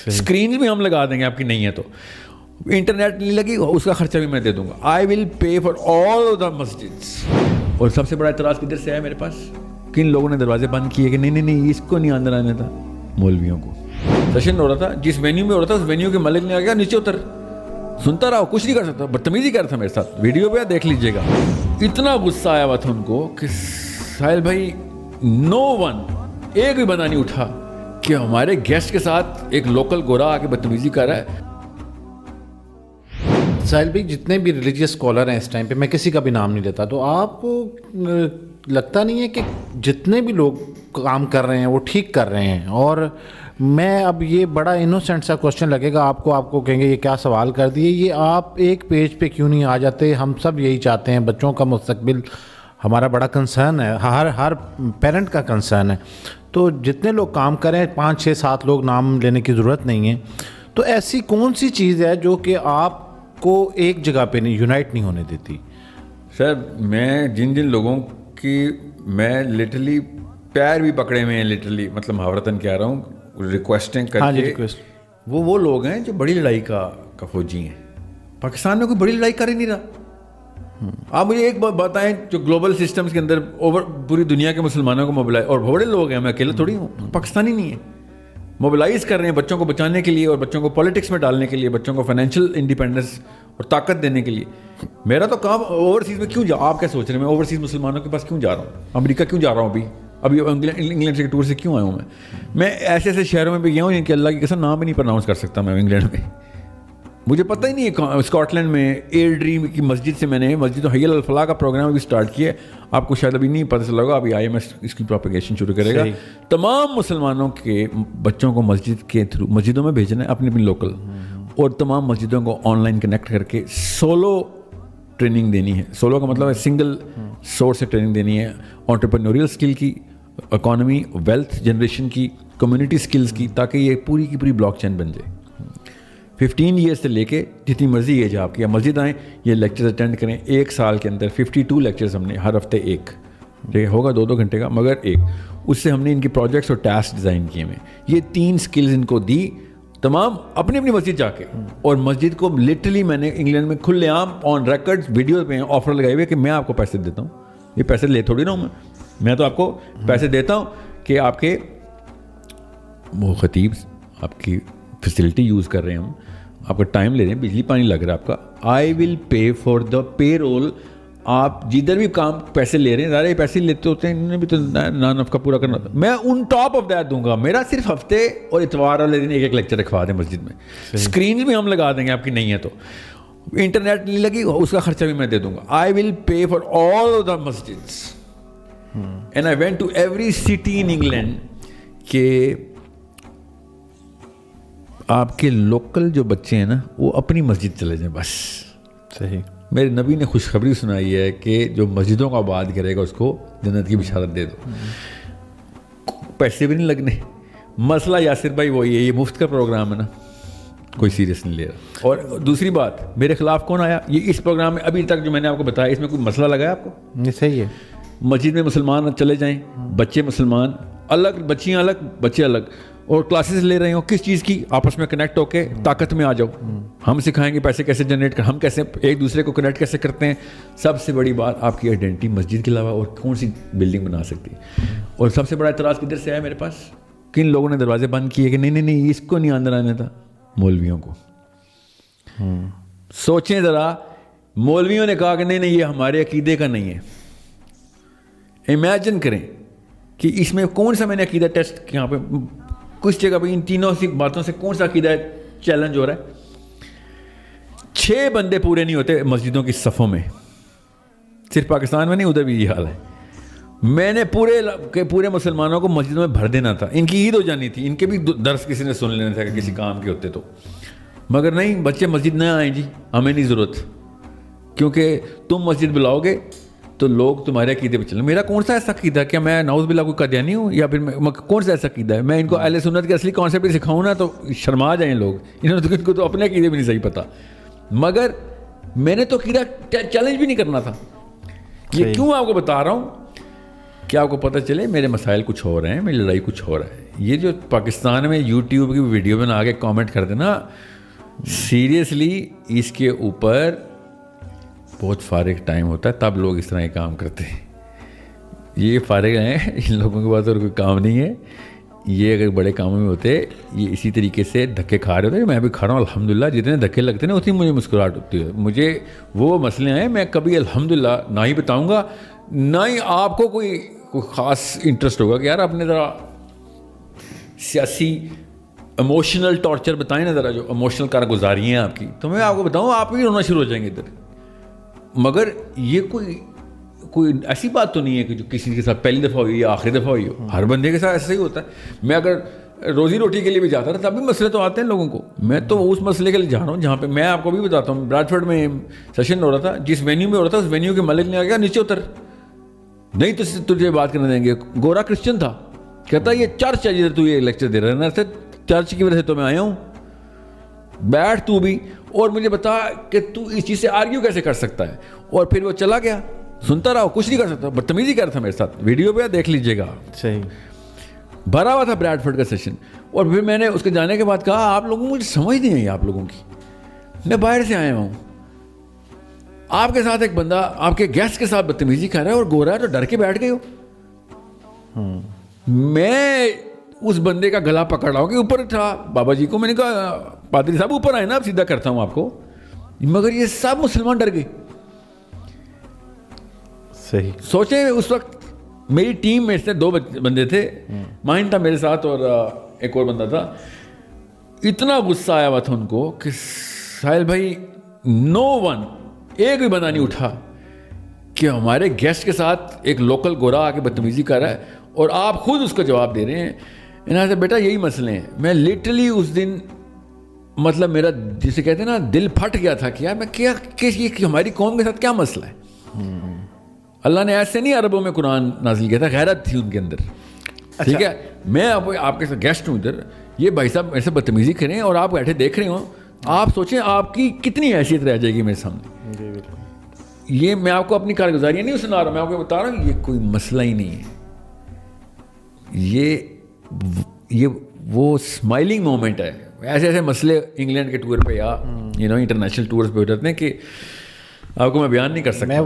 Screen بھی ہم لگا دیں گے آپ کی نہیں ہے تو. انٹرنیٹ نہیں لگی اس کا خرچہ بھی میں دے دوں گا. I will pay for all of the مسجدس. اور سب سے بڑا اعتراض کدھر سے ہے میرے پاس؟ کن لوگوں نے دروازے بند کیے کہ نہیں اس کو نہیں اندر آنے تھا. مولویوں کو سیشن ہو رہا تھا, جس وینیو میں ہو رہا تھا اس وینیو کے مالک نے آ گیا نیچے اتر, سنتا رہا, کچھ نہیں کر سکتا, بدتمیزی کر رہا تھا میرے ساتھ. ویڈیو پہ دیکھ لیجیے گا. اتنا غصہ آیا ہوا تھا ان کو کہ ساحل بھائی نو ون, ایک بھی بندہ نہیں اٹھا کہ ہمارے گیسٹ کے ساتھ ایک لوکل گورا آ کے بدتمیزی کر رہا ہے. ساحل بھائی جتنے بھی ریلیجیس اسکالر ہیں اس ٹائم پہ, میں کسی کا بھی نام نہیں لیتا, تو آپ کو لگتا نہیں ہے کہ جتنے بھی لوگ کام کر رہے ہیں وہ ٹھیک کر رہے ہیں؟ اور میں اب یہ بڑا انوسینٹ سا کوشچن لگے گا آپ کو کہیں گے یہ کیا سوال کر دیے, یہ آپ ایک پیج پہ کیوں نہیں آ جاتے؟ ہم سب یہی چاہتے ہیں, بچوں کا مستقبل ہمارا بڑا کنسرن ہے, ہر پیرنٹ کا کنسرن ہے. تو جتنے لوگ کام کریں 5 6 7 لوگ نام لینے کی ضرورت نہیں ہے, تو ایسی کون سی چیز ہے جو کہ آپ کو ایک جگہ پہ نہیں یونائٹ نہیں ہونے دیتی؟ سر میں جن لوگوں کی میں لٹرلی پیر بھی پکڑے ہوئے ہیں, لٹرلی مطلب محاورتاً کہہ رہا ہوں, ریکویسٹنگ کر کے, وہ لوگ ہیں جو بڑی لڑائی کا فوجی ہیں. پاکستان میں کوئی بڑی لڑائی کر ہی نہیں رہا. آپ مجھے ایک بات بتائیں, جو گلوبل سسٹمز کے اندر پوری دنیا کے مسلمانوں کو موبلائز, اور بڑے لوگ ہیں, میں اکیلے تھوڑی ہوں, پاکستانی نہیں ہے, موبلائز کر رہے ہیں بچوں کو بچانے کے لیے اور بچوں کو پالیٹکس میں ڈالنے کے لیے, بچوں کو فائنینشیل انڈیپینڈنس اور طاقت دینے کے لیے. میرا تو کام اوورسیز میں کیوں آپ کیا سوچ رہے ہیں میں اوورسیز مسلمانوں کے پاس کیوں جا رہا ہوں, امریکہ کیوں جا رہا ہوں, ابھی انگلینڈ سے ٹور سے کیوں آیا ہوں میں ایسے شہروں میں بھی گیا ہوں جن کے اللہ کی قسم نام بھی نہیں پرناؤنس کر سکتا میں. انگلینڈ میں مجھے پتہ ہی نہیں ہے. اسکاٹ لینڈ میں ایل ڈریم کی مسجد سے میں نے مسجد حی الفلاح کا پروگرام ابھی اسٹارٹ کیا. آپ کو شاید ابھی نہیں پتہ چلا ہوگا, ابھی IMS اس کی پروپیگیشن شروع کرے گا. تمام مسلمانوں کے بچوں کو مسجد کے تھرو مسجدوں میں بھیجنا ہے, اپنی لوکل, اور تمام مسجدوں کو آن لائن کنیکٹ کر کے سولو ٹریننگ دینی ہے. سولو کا مطلب ہے سنگل سورس سے ٹریننگ دینی ہے, انٹرپرینوریل اسکل کی, اکانومی ویلتھ جنریشن کی, کمیونٹی اسکلز کی, تاکہ یہ پوری کی پوری بلاک چین بن جائے. 15 ایئر سے لے کے جتنی مرضی ایج آپ کی, مسجد آئیں, یہ لیکچرز اٹینڈ کریں. 1 سال کے اندر 52 لیکچرز ہم نے ہر ہفتے ایک ہوگا 2 گھنٹے کا, مگر ایک, اس سے ہم نے ان کی پروجیکٹس اور ٹاسک ڈیزائن کیے ہوئے. یہ 3 اسکلز ان کو دی, تمام اپنی مسجد جا کے. اور مسجد کو لٹرلی میں نے انگلینڈ میں کھلے عام آن ریکارڈ ویڈیو پہ آفر لگائے ہوئے کہ میں آپ کو پیسے دیتا ہوں. یہ پیسے لے تھوڑی نہ ہوں میں تو آپ کو پیسے دیتا ہوں کہ آپ کے وہ خطیب آپ کی فیسلٹی یوز کر رہے ہیں, ہم آپ کا ٹائم لے رہے ہیں, بجلی پانی لگ رہا ہے آپ کا. I will pay for the payroll. آپ جدھر بھی کام پیسے لے رہے ہیں, ظاہر پیسے لیتے ہوتے ہیں, انہوں نے بھی تو نان نفقہ پورا کرنا ہوتا ہے. میں ان ٹاپ آف دیٹ دوں گا. میرا صرف ہفتے اور اتوار والے دن ایک لیکچر رکھوا دیں مسجد میں. اسکرین بھی ہم لگا دیں گے آپ کی نہیں ہے تو. انٹرنیٹ نہیں لگی اس کا خرچہ بھی میں دے دوں گا. I will pay for all of the مسجدس. And I went to every city in England کہ آپ کے لوکل جو بچے ہیں نا وہ اپنی مسجد چلے جائیں بس. صحیح. میرے نبی نے خوشخبری سنائی ہے کہ جو مسجدوں کا آباد کرے گا اس کو جنت کی بشارت دے دو. پیسے بھی نہیں لگنے. مسئلہ یاسر بھائی وہی ہے, یہ مفت کا پروگرام ہے نا, کوئی سیریس نہیں لے رہا. اور دوسری بات, میرے خلاف کون آیا یہ اس پروگرام میں ابھی تک جو میں نے آپ کو بتایا, اس میں کوئی مسئلہ لگا ہے آپ کو؟ یہ صحیح ہے. مسجد میں مسلمان چلے جائیں, بچے مسلمان الگ, بچیاں الگ, بچے الگ, اور کلاسز لے رہے ہوں کس چیز کی, آپس میں کنیکٹ ہو کے طاقت میں آ جاؤ. ہم سکھائیں گے پیسے کیسے جنریٹ کر, ہم کیسے ایک دوسرے کو کنیکٹ کیسے کرتے ہیں. سب سے بڑی بات, آپ کی آئیڈینٹی مسجد کے علاوہ اور کون سی بلڈنگ بنا سکتی ہے. اور سب سے بڑا اعتراض کدھر سے آیا میرے پاس؟ کن لوگوں نے دروازے بند کیے کہ نہیں اس کو نہیں اندر آنے تھا. مولویوں کو. سوچیں ذرا, مولویوں نے کہا کہ نہیں یہ ہمارے عقیدے کا نہیں ہے. امیجن کریں کہ اس میں کون سا میں نے عقیدہ ٹیسٹ یہاں پہ کچھ جگہ پہ ان تینوں سی باتوں سے کون سا عقیدہ چیلنج ہو رہا ہے. 6 بندے پورے نہیں ہوتے مسجدوں کی صفوں میں. صرف پاکستان میں نہیں, ادھر بھی یہ حال ہے. میں نے پورے مسلمانوں کو مسجدوں میں بھر دینا تھا. ان کی عید ہو جانی تھی, ان کے بھی درس کسی نے سن لینا تھا کہ کسی کام کے ہوتے تو, مگر نہیں, بچے مسجد نہ آئیں جی, ہمیں نہیں ضرورت, کیونکہ تم مسجد بلاؤ گے تو لوگ تمہارے عقیدے پہ چلیں. میرا کون سا ایسا عقیدہ ہے؟ کیا میں نعوذ باللہ کوئی قادیانی ہوں, یا پھر کون سا ایسا عقیدہ ہے؟ میں ان کو اہل سنت کے اصلی کانسیپٹ بھی سکھاؤں نا تو شرما جائیں لوگ. ان کو تو اپنے عقیدے بھی نہیں صحیح پتہ. مگر میں نے تو عقیدہ چیلنج بھی نہیں کرنا تھا. یہ کیوں آپ کو بتا رہا ہوں کہ آپ کو پتہ چلے میرے مسائل کچھ ہو رہے ہیں, میری لڑائی کچھ ہو رہا ہے. یہ جو پاکستان میں یوٹیوب کی ویڈیو میں آ کے کامنٹ کرتے نا, سیریسلی اس کے اوپر بہت فارغ ٹائم ہوتا ہے, تب لوگ اس طرح کے کام کرتے ہیں. یہ فارغ ہیں, ان لوگوں کے پاس اور کوئی کام نہیں ہے. یہ اگر بڑے کاموں میں ہوتے یہ اسی طریقے سے دھکے کھا رہے ہوتے. میں بھی کھا رہا ہوں الحمدللہ, جتنے دھکے لگتے ہیں نا اتنی مجھے مسکراہٹ ہوتی ہے. مجھے وہ مسئلے ہیں میں کبھی الحمدللہ نہ ہی بتاؤں گا, نہ ہی آپ کو کوئی خاص انٹرسٹ ہوگا کہ یار اپنے ذرا سیاسی ایموشنل ٹارچر بتائیں نا, ذرا جو ایموشنل کارگزاری ہیں آپ کی, تو میں آپ کو بتاؤں آپ بھی رونا شروع ہو جائیں گے ادھر. مگر یہ کوئی ایسی بات تو نہیں ہے کہ جو کسی کے ساتھ پہلی دفعہ ہوئی یا آخری دفعہ ہوئی ہو. ہر بندے کے ساتھ ایسا ہی ہوتا ہے. میں اگر روزی روٹی کے لیے بھی جاتا تھا تب بھی مسئلے تو آتے ہیں لوگوں کو. میں تو اس مسئلے کے لیے جا رہا ہوں جہاں پہ میں آپ کو بھی بتاتا ہوں, براڈفورڈ میں سیشن ہو رہا تھا, جس وینیو میں ہو رہا تھا اس وینیو کے مالک نے آ گیا نیچے اتر, نہیں تو تجھے بات کرنے دیں گے. گورا کرسچن تھا, کہتا یہ چرچ ہے جدھر تو یہ لیکچر دے رہا ہے, چرچ کی وجہ سے تو میں آیا ہوں, بیٹھ تو بھی اور مجھے بتا کہ تو اس چیز سے آرگیو کیسے کر سکتا ہے. اور پھر وہ چلا گیا, سنتا رہا, کچھ نہیں کر سکتا, بدتمیزی کر رہا تھا میرے ساتھ. ویڈیو پہ دیکھ لیجیے گا, صحیح بھرا ہوا تھا براڈفورڈ کا سیشن. اور پھر میں نے اس کے جانے کے بعد کہا آپ لوگوں کو مجھے سمجھ نہیں آئی, آپ لوگوں کی, میں باہر سے آیا ہوں, آپ کے ساتھ ایک بندہ آپ کے گیسٹ کے ساتھ بدتمیزی کر رہا ہے اور گورا ہے تو ڈر کے بیٹھ گئے ہو. میں اس بندے کا گلا پکڑ رہا ہوں کہ اوپر تھا بابا جی کو, میں نے کہا پادری صاحب اوپر آئے نا, اب سیدھا کرتا ہوں آپ کو. مگر یہ سب مسلمان ڈر گئے. صحیح سوچیں اس وقت میری ٹیم میں سے 2 بندے تھے, ماہن تھا میرے ساتھ اور ایک اور بندہ تھا. اتنا غصہ آیا ہوا تھا ان کو کہ ساحل بھائی نو ون, ایک بھی بندہ نہیں اٹھا کہ ہمارے گیسٹ کے ساتھ ایک لوکل گورا آ کے بدتمیزی کر رہا ہے اور آپ خود اس کا جواب دے رہے ہیں. انہوں نے بیٹا یہی مسئلے ہیں. میں لٹرلی اس دن مطلب میرا جسے کہتے ہیں نا دل پھٹ گیا تھا کہ یار میں کیا کہ ہماری قوم کے ساتھ کیا مسئلہ ہے. اللہ نے ایسے نہیں عربوں میں قرآن نازل کیا تھا, غیرت تھی ان کے اندر. ٹھیک ہے, میں آپ کے ساتھ گیسٹ ہوں ادھر, یہ بھائی صاحب ایسے بدتمیزی کریں اور آپ بیٹھے دیکھ رہے ہوں, آپ سوچیں آپ کی کتنی حیثیت رہ جائے گی میرے سامنے. یہ میں آپ کو اپنی کارگزاریاں نہیں سنا رہا, میں آپ کو بتا رہا ہوں یہ کوئی مسئلہ ہی نہیں ہے. یہ وہ اسمائلنگ مومنٹ ہے. ایسے ایسے مسئلے انگلینڈ کے ٹور پہ یا انٹرنیشنل ٹورز پہ ہو جاتے ہیں کہ آپ کو میں بیان نہیں کر سکتا.